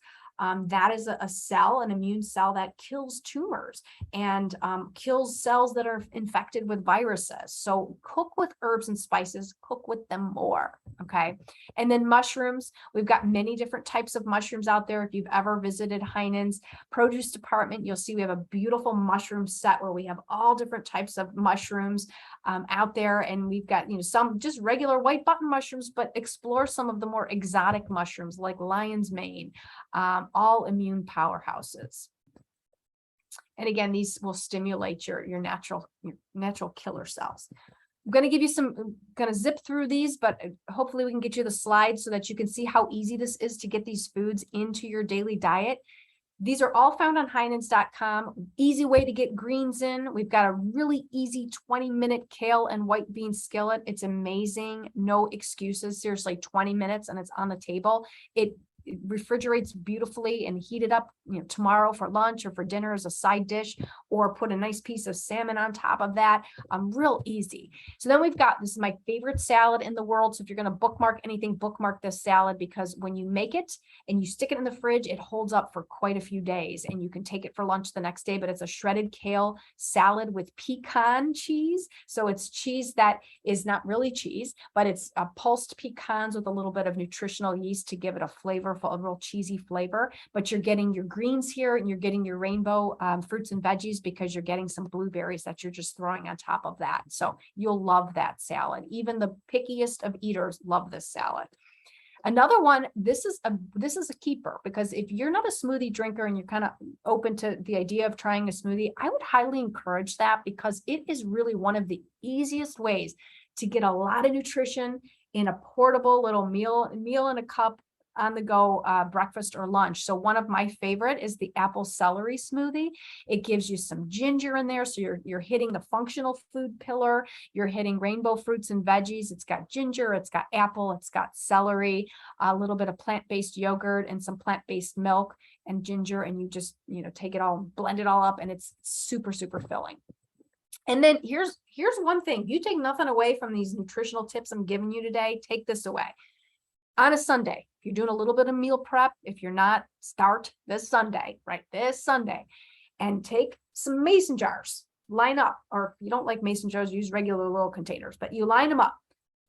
That is a cell, an immune cell that kills tumors and kills cells that are infected with viruses. So cook with herbs and spices, cook with them more, okay? And then mushrooms, we've got many different types of mushrooms out there. If you've ever visited Heinen's produce department, you'll see we have a beautiful mushroom set where we have all different types of mushrooms out there. And we've got, some just regular white button mushrooms, but explore some of the more exotic mushrooms like lion's mane, all immune powerhouses. And again, these will stimulate your natural killer cells. I'm going to give you going to zip through these, but hopefully we can get you the slides so that you can see how easy this is to get these foods into your daily diet. These are all found on Heinens.com. Easy way to get greens in. We've got a really easy 20-minute kale and white bean skillet. It's amazing. No excuses. Seriously, 20 minutes and it's on the table. It refrigerates beautifully and heat it up, tomorrow for lunch or for dinner as a side dish, or put a nice piece of salmon on top of that. Real easy. So then this is my favorite salad in the world. So if you're going to bookmark anything, bookmark this salad, because when you make it and you stick it in the fridge, it holds up for quite a few days and you can take it for lunch the next day. But it's a shredded kale salad with pecan cheese. So it's cheese that is not really cheese, but it's pulsed pecans with a little bit of nutritional yeast to give it a flavor wonderful, a real cheesy flavor, but you're getting your greens here and you're getting your rainbow fruits and veggies because you're getting some blueberries that you're just throwing on top of that. So you'll love that salad. Even the pickiest of eaters love this salad. Another one, this is a keeper, because if you're not a smoothie drinker and you're kind of open to the idea of trying a smoothie, I would highly encourage that, because it is really one of the easiest ways to get a lot of nutrition in a portable little meal in a cup on the go, breakfast or lunch. So one of my favorite is the apple celery smoothie. It gives you some ginger in there. So you're hitting the functional food pillar. You're hitting rainbow fruits and veggies. It's got ginger, it's got apple, it's got celery, a little bit of plant-based yogurt and some plant-based milk and ginger. And you just, take it all, blend it all up, and it's super, super filling. And then here's one thing. You take nothing away from these nutritional tips I'm giving you today. Take this away. On a Sunday, if you're doing a little bit of meal prep, if you're not, start this Sunday, and take some mason jars, line up, or if you don't like mason jars, use regular little containers, but you line them up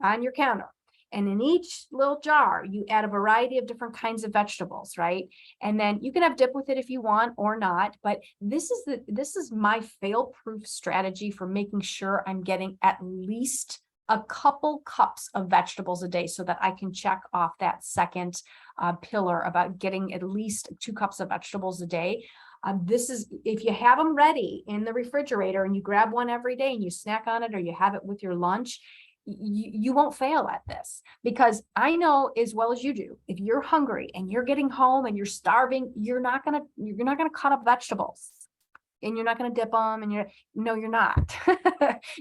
on your counter. And in each little jar, you add a variety of different kinds of vegetables, right? And then you can have dip with it if you want or not, but this is my fail-proof strategy for making sure I'm getting at least a couple cups of vegetables a day, so that I can check off that second pillar about getting at least 2 cups of vegetables a day. This is, if you have them ready in the refrigerator and you grab one every day and you snack on it, or you have it with your lunch, you won't fail at this, because I know as well as you do, if you're hungry and you're getting home and you're starving, you're not gonna cut up vegetables. And you're not going to dip them, and you're not.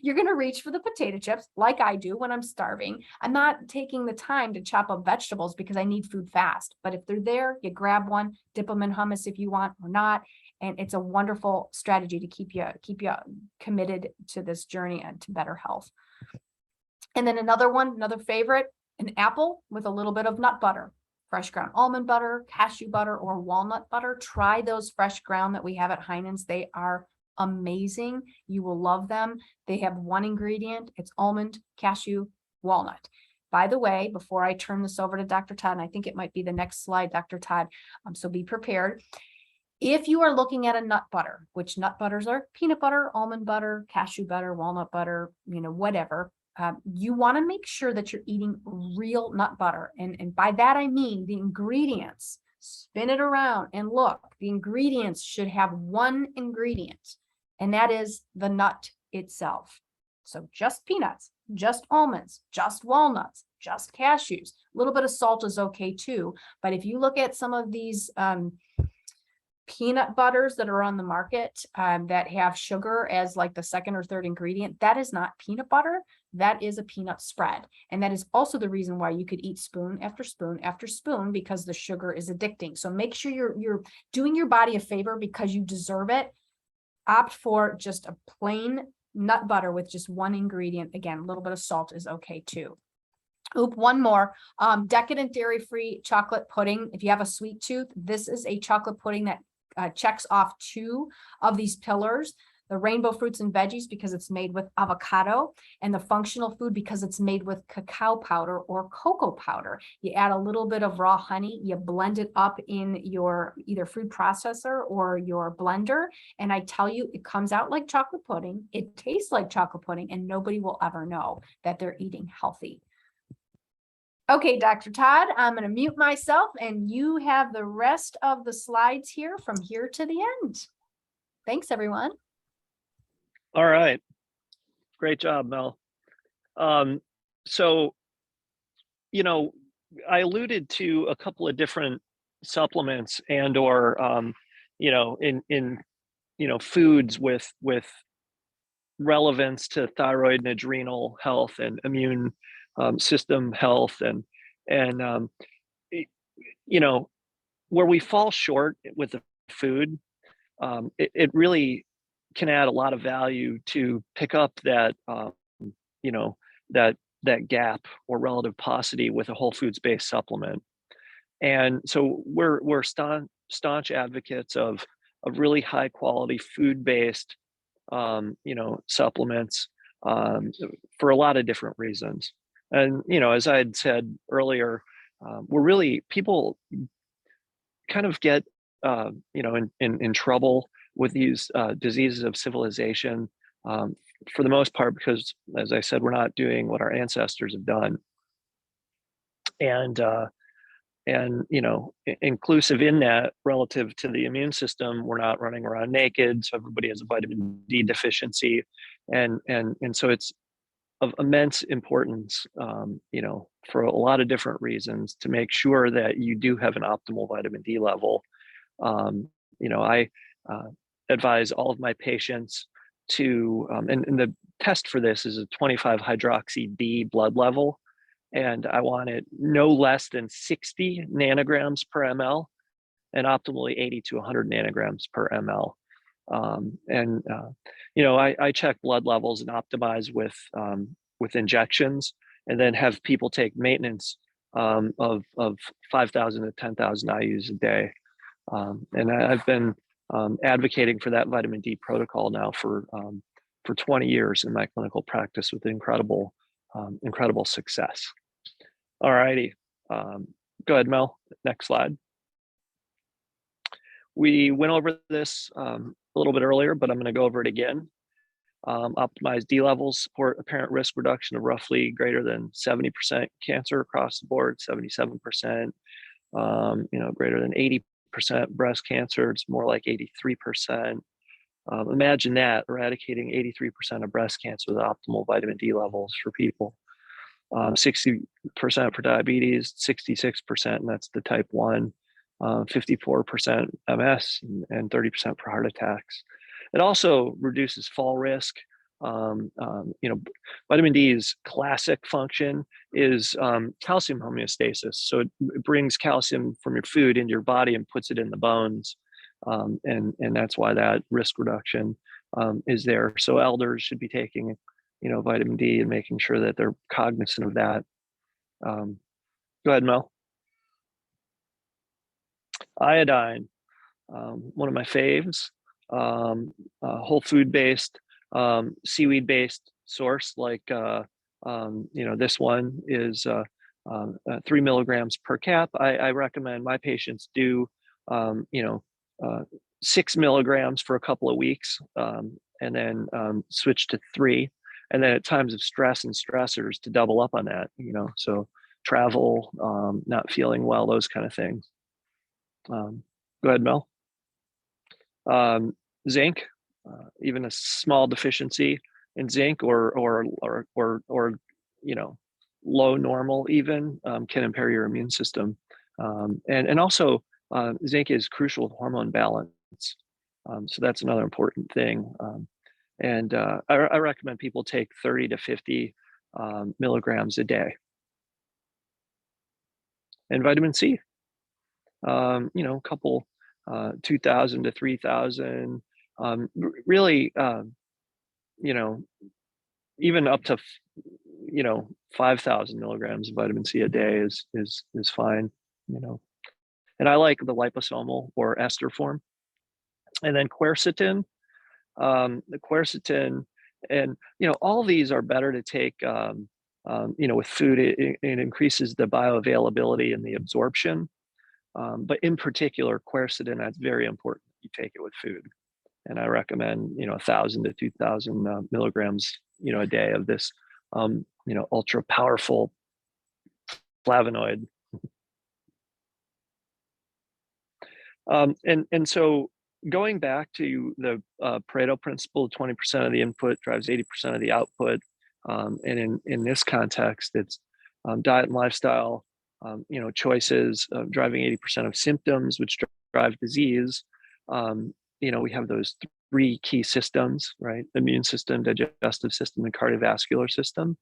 You're going to reach for the potato chips like I do when I'm starving. I'm not taking the time to chop up vegetables because I need food fast. But if they're there, you grab one, dip them in hummus if you want or not. And it's a wonderful strategy to keep you committed to this journey and to better health. And then another favorite, an apple with a little bit of nut butter. Fresh ground almond butter, cashew butter, or walnut butter. Try those fresh ground that we have at Heinen's. They are amazing. You will love them. They have one ingredient. It's almond, cashew, walnut. By the way, before I turn this over to Dr. Todd, and I think it might be the next slide, Dr. Todd, so be prepared. If you are looking at a nut butter, which nut butters are peanut butter, almond butter, cashew butter, walnut butter, whatever, you want to make sure that you're eating real nut butter. And by that, I mean the ingredients. Spin it around and look. The ingredients should have one ingredient, and that is the nut itself. So just peanuts, just almonds, just walnuts, just cashews. A little bit of salt is okay too. But if you look at some of these peanut butters that are on the market that have sugar as like the second or third ingredient, that is not peanut butter. That is a peanut spread. And that is also the reason why you could eat spoon after spoon after spoon, because the sugar is addicting. So make sure you're doing your body a favor, because you deserve it. Opt for just a plain nut butter with just one ingredient. Again, a little bit of salt is okay too. One more, decadent dairy-free chocolate pudding. If you have a sweet tooth, this is a chocolate pudding that checks off 2 of these pillars. The rainbow fruits and veggies, because it's made with avocado, and the functional food, because it's made with cacao powder or cocoa powder. You add a little bit of raw honey, you blend it up in your either food processor or your blender. And I tell you, it comes out like chocolate pudding. It tastes like chocolate pudding, and nobody will ever know that they're eating healthy. Okay, Dr. Todd, I'm going to mute myself, and you have the rest of the slides here from here to the end. Thanks, everyone. All right. Great job, Mel. So, I alluded to a couple of different supplements and or, in foods with relevance to thyroid and adrenal health and immune system health, and where we fall short with the food, it really can add a lot of value to pick up that that gap or relative paucity with a whole foods based supplement. And so we're staunch advocates of really high quality food based supplements for a lot of different reasons. And as I had said earlier, people kind of get, you know, in trouble with these diseases of civilization, for the most part, because, as I said, we're not doing what our ancestors have done. And you know, inclusive in that, relative to the immune system, we're not running around naked, so everybody has a vitamin D deficiency, and so it's of immense importance, you know, for a lot of different reasons, to make sure that you do have an optimal vitamin D level. You know, I advise all of my patients to, and the test for this is a 25 hydroxy D blood level, and I want it no less than 60 nanograms per ml, and optimally 80 to 100 nanograms per ml. You know, I check blood levels and optimize with injections, and then have people take maintenance of 5,000 to 10,000 IUs a day. And I've been advocating for that vitamin D protocol now for 20 years in my clinical practice, with incredible success. All righty, go ahead, Mel. Next slide. We went over this a little bit earlier, but I'm going to go over it again. Optimized D levels support apparent risk reduction of roughly greater than 70% cancer across the board, 77%, you know, greater than 80% breast cancer. It's more like 83%. Imagine that, eradicating 83% of breast cancer with optimal vitamin D levels for people. 60% for diabetes, 66%, and that's the type 1, 54% MS, and 30% for heart attacks. It also reduces fall risk. You know, vitamin D's classic function is calcium homeostasis. So it brings calcium from your food into your body and puts it in the bones. And that's why that risk reduction is there. So elders should be taking, you know, vitamin D, and making sure that they're cognizant of that. Go ahead, Mel. Iodine, one of my faves. Whole food based, seaweed based source, like you know, this one is 3 milligrams per cap. I recommend my patients do you know, 6 milligrams for a couple of weeks, and then switch to 3, and then at times of stress and stressors to double up on that, you know, so travel, not feeling well, those kind of things. Go ahead, Mel. Zinc, even a small deficiency in zinc, or you know, low normal even, can impair your immune system. And also zinc is crucial with hormone balance, so that's another important thing. I recommend people take 30 to 50 milligrams a day. And vitamin C, you know, a couple 2,000 to 3,000, really, you know, even up to, you know, 5,000 milligrams of vitamin C a day is fine, you know. And I like the liposomal or ester form. And then quercetin, the quercetin, and, you know, all these are better to take, you know, with food. It increases the bioavailability and the absorption. But in particular, quercetin, that's very important. You take it with food, and I recommend, you know, 1,000 to 2,000 milligrams, you know, a day of this, you know, ultra powerful flavonoid. And so going back to the Pareto principle, 20% of the input drives 80% of the output. And in this context, it's diet and lifestyle, you know, choices driving 80% of symptoms, which drive disease. You know, we have those 3 key systems, right? Immune system, digestive system, and cardiovascular system.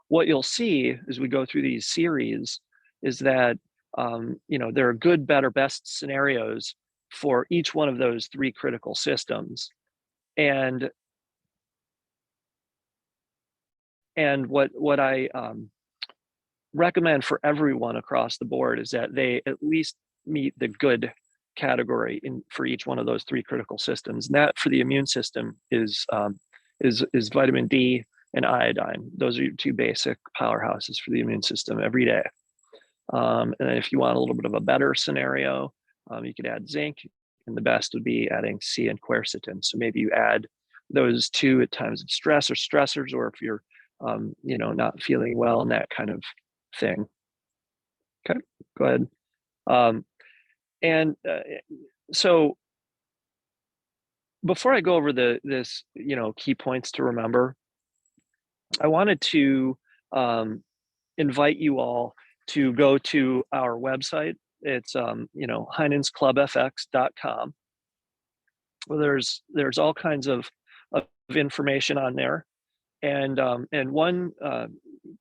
What you'll see as we go through these series is that, you know, there are good, better, best scenarios for each one of those 3 critical systems. And what I recommend for everyone across the board is that they at least meet the good category for each one of those 3 critical systems. And that for the immune system is vitamin D and iodine. Those are your 2 basic powerhouses for the immune system every day. And then if you want a little bit of a better scenario, you could add zinc, and the best would be adding C and quercetin. So maybe you add those two at times of stress or stressors, or if you're, not feeling well and that kind of thing. Okay, go ahead. And so before I go over this key points to remember, I wanted to invite you all to go to our website. It's heinensclubfx.com. Well, there's all kinds of information on there, and one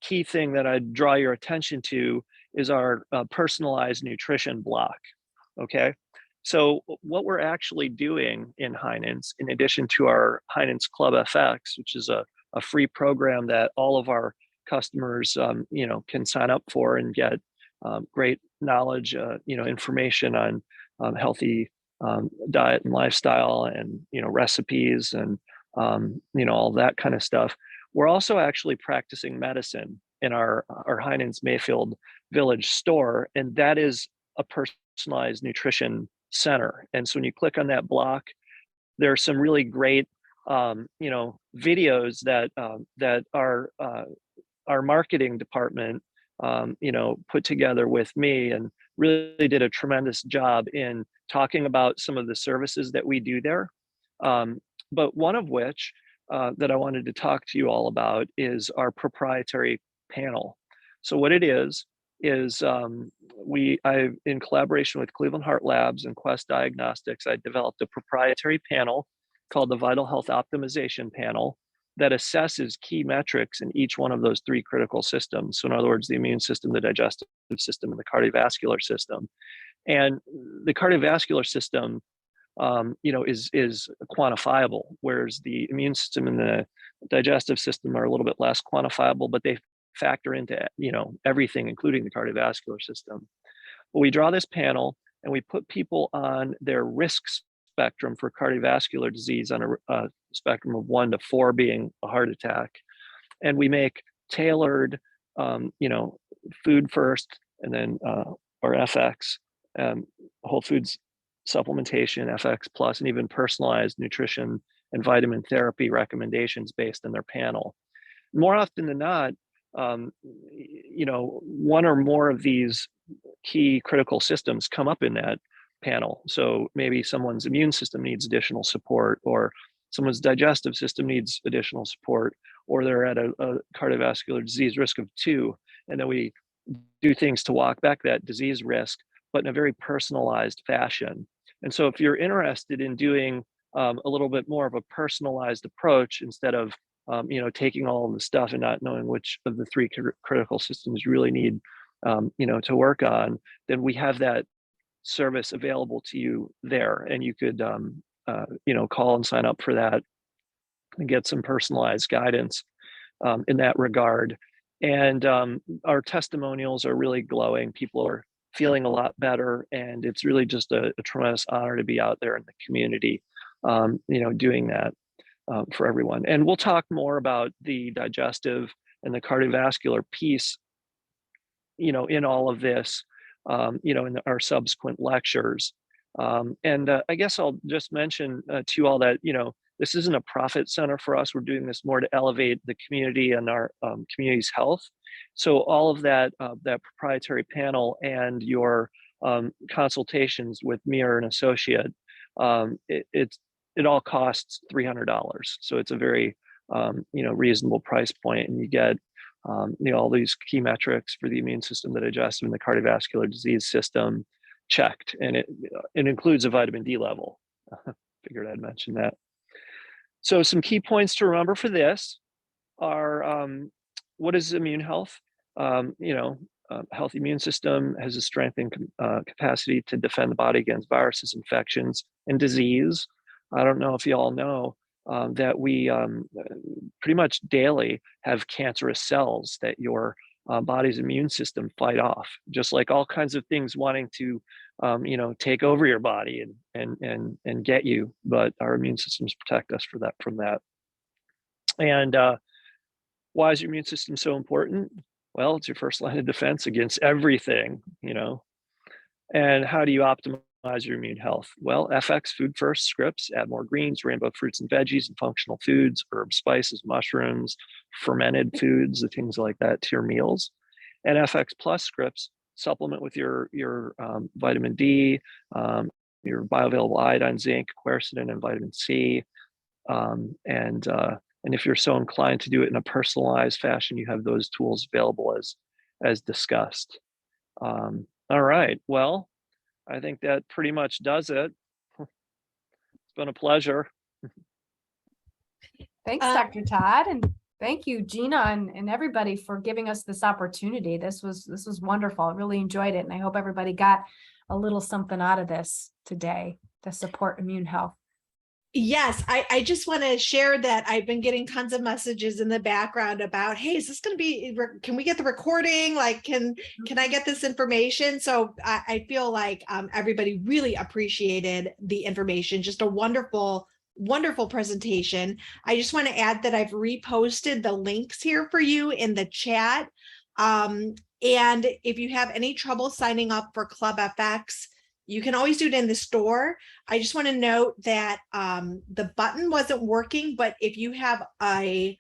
key thing that I'd draw your attention to is our personalized nutrition block. Okay, so what we're actually doing in Heinens, in addition to our Heinens Club FX, which is a free program that all of our customers can sign up for and get great knowledge, information on healthy diet and lifestyle, and recipes, and all that kind of stuff. We're also actually practicing medicine in our Heinens Mayfield Village store, and that is a personalized nutrition center. And so when you click on that block, there are some really great videos that our marketing department put together with me, and really did a tremendous job in talking about some of the services that we do there. But one of which that I wanted to talk to you all about is our proprietary panel. So what it is I, in collaboration with Cleveland Heart Labs and Quest Diagnostics, I developed a proprietary panel called the Vital Health Optimization Panel that assesses key metrics in each one of those three critical systems. So in other words, the immune system, the digestive system, and the cardiovascular system. And the cardiovascular system, is quantifiable, whereas the immune system and the digestive system are a little bit less quantifiable, but they factor into everything, including the cardiovascular system. But we draw this panel and we put people on their risk spectrum for cardiovascular disease on a spectrum of 1 to 4 being a heart attack, and we make tailored food first, and then or FX, whole foods supplementation, FX plus, and even personalized nutrition and vitamin therapy recommendations based on their panel. More often than not, one or more of these key critical systems come up in that panel. So maybe someone's immune system needs additional support, or someone's digestive system needs additional support, or they're at a cardiovascular disease risk of 2, and then we do things to walk back that disease risk, but in a very personalized fashion. And so if you're interested in doing a little bit more of a personalized approach, instead of taking all of the stuff and not knowing which of the three critical systems you really need to work on, then we have that service available to you there, and you could call and sign up for that and get some personalized guidance in that regard. And our testimonials are really glowing. People are feeling a lot better, and it's really just a tremendous honor to be out there in the community doing that for everyone. And we'll talk more about the digestive and the cardiovascular piece in all of this in our subsequent lectures. And I guess I'll just mention to you all that this isn't a profit center for us. We're doing this more to elevate the community and our community's health. So all of that proprietary panel and your consultations with me or an associate, it all costs $300. So it's a very reasonable price point, and you get all these key metrics for the immune system, the digestive, and the cardiovascular disease system checked, and it includes a vitamin D level. Figured I'd mention that. So some key points to remember for this are what is immune health? Healthy immune system has a strength and capacity to defend the body against viruses, infections, and disease. I don't know if you all know that we pretty much daily have cancerous cells that your body's immune system fight off, just like all kinds of things wanting to take over your body and get you, but our immune systems protect us from that. And why is your immune system so important? Well, it's your first line of defense against everything, you know. And how do you optimize your immune health? Well, FX food first scripts, add more greens, rainbow fruits and veggies and functional foods, herbs, spices, mushrooms, fermented foods, the things like that to your meals. And FX plus scripts supplement with your vitamin D, your bioavailable iodine, zinc, quercetin, and vitamin C. And if you're so inclined to do it in a personalized fashion, you have those tools available as discussed. All right, well, I think that pretty much does it. It's been a pleasure. Thanks, Dr. Todd, and thank you, Gina, and everybody for giving us this opportunity. This was wonderful. I really enjoyed it, and I hope everybody got a little something out of this today to support immune health. Yes, I just want to share that I've been getting tons of messages in the background about, hey, is this going to be, can we get the recording? Like, can I get this information? So I feel like everybody really appreciated the information. Just a wonderful presentation. I just want to add that I've reposted the links here for you in the chat. And if you have any trouble signing up for Club FX, you can always do it in the store. I just want to note that the button wasn't working, but if you have an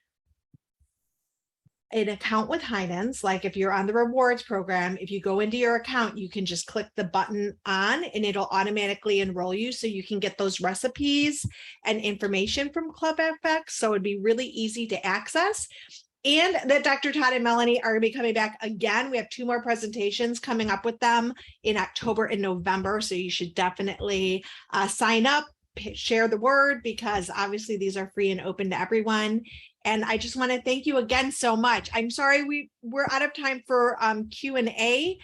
account with Heinen's, like if you're on the rewards program, if you go into your account, you can just click the button on and it'll automatically enroll you so you can get those recipes and information from Club FX. So it'd be really easy to access. And that Dr. Todd and Melanie are going to be coming back again. We have 2 more presentations coming up with them in October and November. So you should definitely sign up, share the word, because obviously these are free and open to everyone. And I just want to thank you again so much. I'm sorry we're out of time for Q&A.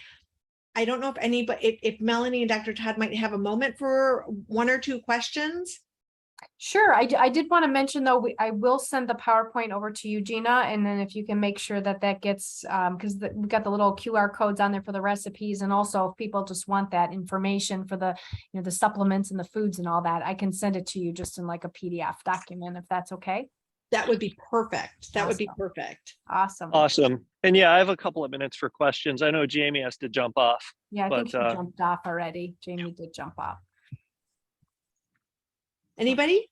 I don't know if Melanie and Dr. Todd might have a moment for 1 or 2 questions. Sure. I did want to mention, though, I will send the PowerPoint over to you, Gina, and then if you can make sure that gets, because we've got the little QR codes on there for the recipes, and also if people just want that information for the, the supplements and the foods and all that, I can send it to you just in like a PDF document, if that's okay. That would be perfect. That Awesome. would be perfect. Awesome. Awesome. And yeah, I have a couple of minutes for questions. I know Jamie has to jump off. Yeah, I think she but, jumped off already. Jamie did jump off. Anybody?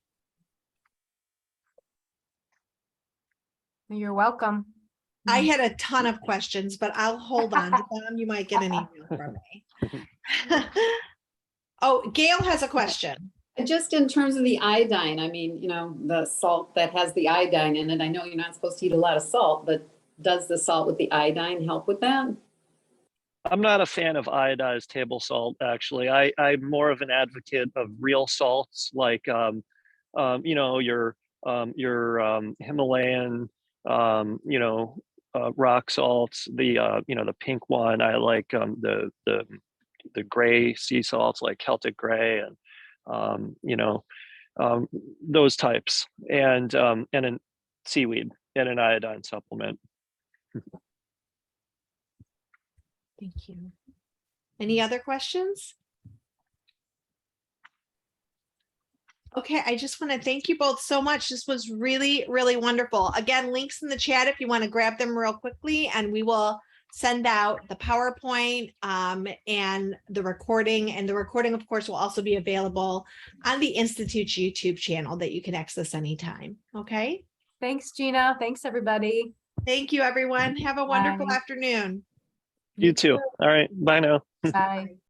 You're welcome. I had a ton of questions, but I'll hold on to them. You might get an email from me. Oh, Gail has a question. Just in terms of the iodine, I mean, the salt that has the iodine in it, I know you're not supposed to eat a lot of salt, but does the salt with the iodine help with that? I'm not a fan of iodized table salt, actually. I'm more of an advocate of real salts, like your Himalayan, rock salts. The pink one. I like the gray sea salts, like Celtic gray, and those types, and an seaweed and an iodine supplement. Thank you. Any other questions? Okay, I just want to thank you both so much. This was really, really wonderful. Again, links in the chat if you want to grab them real quickly, and we will send out the PowerPoint and the recording. And the recording, of course, will also be available on the Institute's YouTube channel that you can access anytime. Okay. Thanks, Gina. Thanks, everybody. Thank you, everyone. Have a wonderful Bye. afternoon. You too. All right. Bye now. Bye.